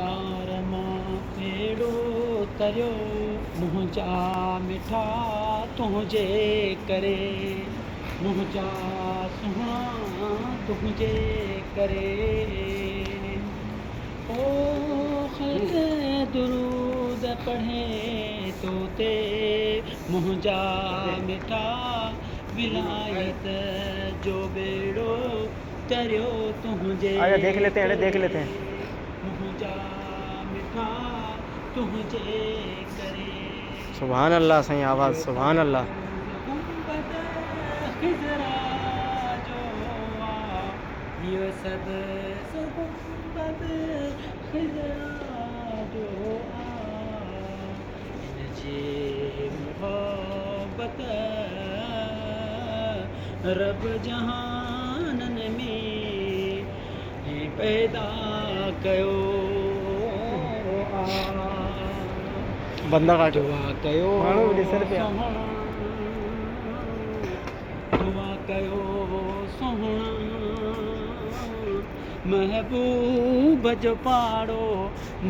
सरकार मां पेड़ो तरियो मुंहिंजा मिठा तुंहिंजे करे मुंहिंजा सुहिणा तुंहिंजे करे ओ ख़ल्क़ दुरूद पढ़े तो ते मुंहिंजा मिठा विलायत जो बेड़ो तरियो तुंहिंजे आजा देख लेते हैं मुंहिंजा मिठा तुंहिंजे करे सुभान अल्लाह सही आवाज़ सुभान अल्लाह गुंबद खिज़रा जो आ इहो सद गुंबद खिज़रा जो आ इनजे मोहब्बत रब जहाननि में पैदा कयो बंदा काटो दुआ कयो माण्हू ॾिसनि पिया दुआ कयो सुहिणा महबूब जो पाड़ो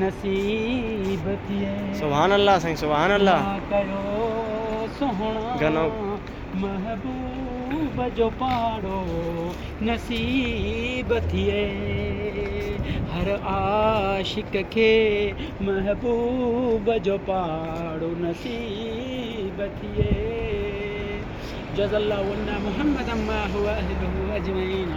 नसीब थिए सुभान अल्लाह साईं सुभान अल्लाह दुआ कयो सुहिणा घणो महबूब जो पाड़ो नसीब थिए हर आशिक खे महबूब जो पाड़ो नसीब थिए जज़ल्लाहु अन्ना मुहम्मदन मा हुवा अहलुहु अजमईन।